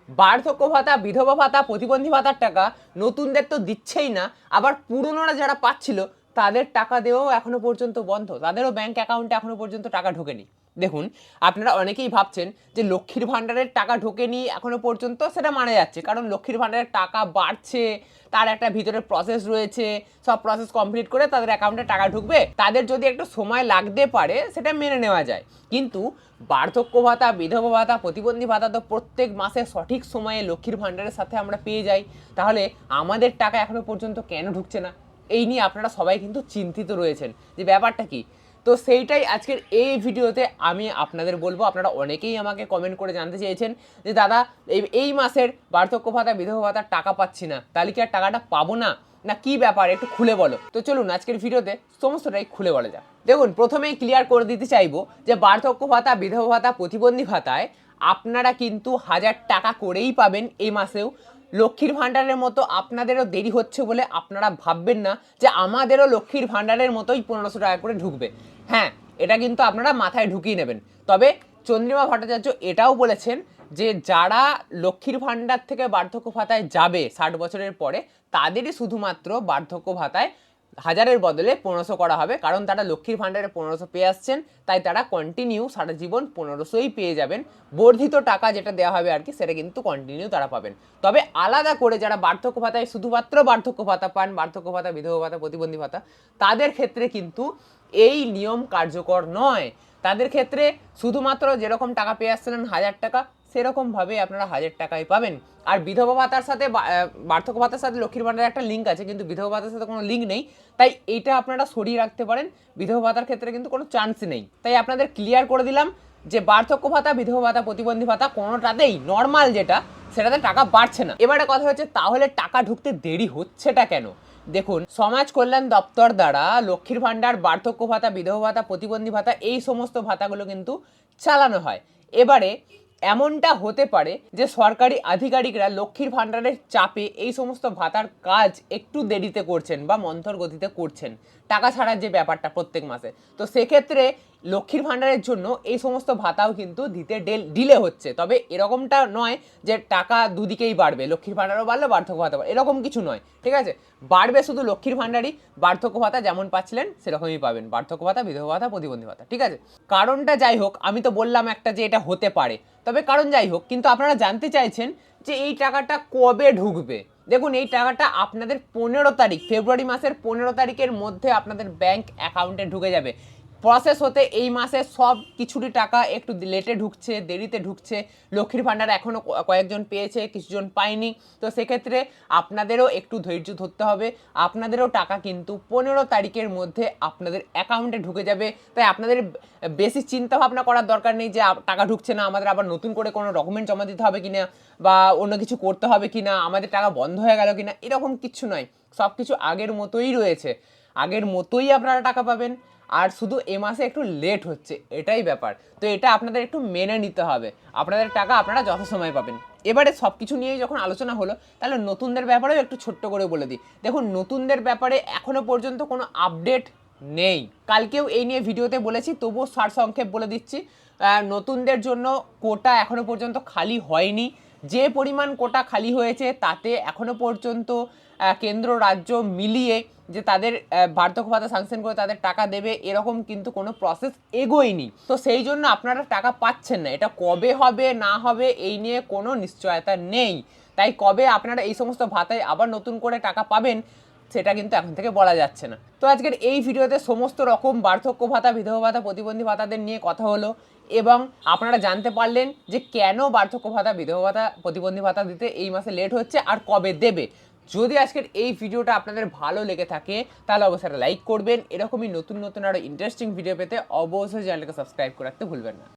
বার্ধক্য ভাতা, বিধবা ভাতা, প্রতিবন্ধী ভাতার টাকা নতুনদের তো দিচ্ছেই না, আবার পুরনোরা যারা পাচ্ছিল তাদের টাকা দেওয়াও এখনো পর্যন্ত বন্ধ, তাদেরও ব্যাংক অ্যাকাউন্টে এখনো পর্যন্ত টাকা ঢোকেনি। দেখুন, আপনারা অনেকেই ভাবছেন যে লক্ষ্মীর ভাণ্ডারের টাকা ঢোকেনি এখনো পর্যন্ত, সেটা মানা যাচ্ছে, কারণ লক্ষ্মীর ভাণ্ডারের টাকা বাড়ছে, তার একটা ভিতরে প্রসেস রয়েছে, সব প্রসেস কমপ্লিট করে তাদের অ্যাকাউন্টে টাকা ঢুকবে, তাদের যদি একটু সময় লাগতে পারে সেটা মেনে নেওয়া যায়। কিন্তু বার্ধক্য ভাতা, বিধবা ভাতা, প্রতিবন্ধী ভাতা তো প্রত্যেক মাসে সঠিক সময়ে লক্ষ্মীর ভাণ্ডারের সাথে আমরা পেয়ে যাই, তাহলে আমাদের টাকা এখনো পর্যন্ত কেন ঢুকছে না? এই নিয়ে আপনারা সবাই কিন্তু চিন্তিত রয়েছেন যে ব্যাপারটা কি। তো সেইটাই আজকের এই ভিডিওতে আমি আপনাদের বলবো। আপনারা অনেকেই আমাকে কমেন্ট করে জানতে চেয়েছেন যে দাদা এই মাসের বার্ধক্য ভাতা, বিধবা ভাতার টাকা পাচ্ছি না, তাহলে কি আর টাকাটা পাবো না, না কি ব্যাপার, একটু খুলে বলো। তো চলুন আজকের ভিডিওতে সমস্তটাই খুলে বলা যাক। দেখুন, প্রথমেই ক্লিয়ার করে দিতে চাইবো যে বার্ধক্য ভাতা, বিধবা ভাতা, প্রতিবন্ধী ভাতায় আপনারা কিন্তু 1000 টাকা করেই পাবেন এই মাসেও। লক্ষ্মীর ভাণ্ডারের মতো আপনাদেরও দেরি হচ্ছে বলে আপনারা ভাববেন না যে আমাদেরও লক্ষ্মীর ভাণ্ডারের মতোই 1500 টাকা করে ঢুকবে। হ্যাঁ, এটা কিন্তু আপনারা মাথায় ঢুকিয়ে নেবেন। তবে চন্দ্রিমা ভট্টাচার্য এটাও বলেছেন যে যারা লক্ষ্মীর ভাণ্ডার থেকে বার্ধক্য ভাতায় যাবে 60 বছরের পরে, তাদেরই শুধুমাত্র বার্ধক্য ভাতায় 1000-এর বদলে 1500 করা হবে, কারণ তারা লক্ষ্মীর ভাণ্ডারে 1500 পেয়ে আসছেন, তাই তারা কন্টিনিউ সারা জীবন 1500ই পেয়ে যাবেন। বর্ধিত টাকা যেটা দেওয়া হবে আর কি, সেটা কিন্তু কন্টিনিউ তারা পাবেন। তবে আলাদা করে যারা বার্ধক্য ভাতায় শুধুমাত্র বার্ধক্য ভাতা পান, বার্ধক্য ভাতা, বিধবা ভাতা, প্রতিবন্ধী ভাতা, তাদের ক্ষেত্রে কিন্তু এই নিয়ম কার্যকর নয়। তাদের ক্ষেত্রে শুধুমাত্র যেরকম টাকা পেয়ে আসছিলেন 1000 টাকা, সেরকমভাবে আপনারা 1000 টাকাই পাবেন। আর বিধবা ভাতার সাথে বার্ধক্য ভাতার সাথে লক্ষ্মীর ভাণ্ডারের একটা লিঙ্ক আছে, কিন্তু বিধবা ভাতার সাথে কোনো লিঙ্ক নেই, তাই এইটা আপনারা সরিয়ে রাখতে পারেন। বিধবা ভাতার ক্ষেত্রে কিন্তু কোনো চান্স নেই। তাই আপনাদের ক্লিয়ার করে দিলাম যে বার্ধক্য ভাতা, বিধবা ভাতা, প্রতিবন্ধী ভাতা কোনোটাতেই নর্মাল যেটা, সেটাতে টাকা বাড়ছে না। এবারে কথা হচ্ছে, তাহলে টাকা ঢুকতে দেরি হচ্ছেটা কেন? দেখুন, সমাজ কল্যাণ দপ্তর দ্বারা লক্ষ্মীর ভাণ্ডার, বার্ধক্য ভাতা, বিধবা ভাতা, প্রতিবন্ধী ভাতা, এই সমস্ত ভাতাগুলো কিন্তু চালানো হয়। এবারে এমনটা হতে পারে যে সরকারি আধিকারিকরা লক্ষ্মীর ভাণ্ডারের চাপে এই সমস্ত ভাতার কাজ একটু দেরিতে করছেন বা মন্থর গতিতে করছেন, টাকা ছাড়ার যে ব্যাপারটা প্রত্যেক মাসে। তো সেক্ষেত্রে লক্ষ্মীর ভাণ্ডারের জন্য এই সমস্ত ভাতাও কিন্তু দিতে ডিলে হচ্ছে। তবে এরকমটা নয় যে টাকা দুদিকেই বাড়বে, লক্ষ্মীর ভাণ্ডারও বাড়লো, বার্ধক্য ভাতা বাড়বে, এরকম কিছু নয়, ঠিক আছে? বাড়বে শুধু লক্ষ্মীর ভাণ্ডারই, বার্ধক্য ভাতা যেমন পাচ্ছিলেন সেরকমই পাবেন, বার্ধক্য ভাতা, বিধবা ভাতা, প্রতিবন্ধী ভাতা, ঠিক আছে? কারণটা যাই হোক, আমি তো বললাম একটা যে এটা হতে পারে, তবে কারণ যাই হোক, কিন্তু আপনারা জানতে চাইছেন যে এই টাকাটা কবে ঢুকবে। দেখুন, এই টাকাটা আপনাদের 15 তারিখ, ফেব্রুয়ারি মাসের 15 তারিখের মধ্যে আপনাদের ব্যাংক অ্যাকাউন্টে ঢুকে যাবে। প্রসেস হতে এই মাসে সব কিছুরই টাকা একটু লেটে ঢুকছে, দেরিতে ঢুকছে। লক্ষ্মীর ভাণ্ডার এখনও কয়েকজন পেয়েছে, কিছুজন পায়নি। তো সেক্ষেত্রে আপনাদেরও একটু ধৈর্য ধরতে হবে। আপনাদেরও টাকা কিন্তু 15 তারিখের মধ্যে আপনাদের অ্যাকাউন্টে ঢুকে যাবে। তাই আপনাদের বেশি চিন্তা ভাবনা করার দরকার নেই যে টাকা ঢুকছে না, আমাদের আবার নতুন করে কোনো ডকুমেন্ট জমা দিতে হবে কিনা, বা অন্য কিছু করতে হবে কিনা, আমাদের টাকা বন্ধ হয়ে গেল কিনা, এরকম কিছু নয়। সব কিছু আগের মতোই রয়েছে, আগের মতোই আপনারা টাকা পাবেন। আর শুধু এ মাসে একটু লেট হচ্ছে, এটাই ব্যাপার। তো এটা আপনাদের একটু মেনে নিতে হবে, আপনাদের টাকা আপনারা যথাসময়ে পাবেন। এবারে সব কিছু নিয়েই যখন আলোচনা হলো, তাহলে নতুনদের ব্যাপারেও একটু ছোট্ট করে বলে দিই। দেখুন, নতুনদের ব্যাপারে এখনো পর্যন্ত কোনো আপডেট নেই। কালকেও এই নিয়ে ভিডিওতে বলেছি, তবুও সারসংক্ষেপ বলে দিচ্ছি। নতুনদের জন্য কোটা এখনো পর্যন্ত খালি হয়নি। যে পরিমাণ কোটা খালি হয়েছে তাতে এখনো পর্যন্ত কেন্দ্র রাজ্য মিলিয়ে যে তাদের বার্ধক্য ভাতা স্যাংশন করে তাদের টাকা দেবে, এরকম কিন্তু কোনো প্রসেস এগোয়নি। তো সেই জন্য আপনারা টাকা পাচ্ছেন না। এটা কবে হবে না হবে এই নিয়ে কোনো নিশ্চয়তা নেই। তাই কবে আপনারা এই সমস্ত ভাতায় আবার নতুন করে টাকা পাবেন, সেটা কিন্তু এখন থেকে বলা যাচ্ছে না। তো আজকের এই ভিডিওতে সমস্ত রকম বার্ধক্য ভাতা, বিধবা ভাতা, প্রতিবন্ধী ভাতাদের নিয়ে কথা হলো, এবং আপনারা জানতে পারলেন যে কেন বার্ধক্য ভাতা, বিধবা ভাতা, প্রতিবন্ধী ভাতা দিতে এই মাসে লেট হচ্ছে আর কবে দেবে। যদি আজকের এই ভিডিওটা আপনাদের ভালো লেগে থাকে, তাহলে অবশ্যই একটা লাইক করবেন। এরকমই নতুন নতুন আরও ইন্টারেস্টিং ভিডিও পেতে অবশ্যই চ্যানেলকে সাবস্ক্রাইব করে রাখতে ভুলবেন না।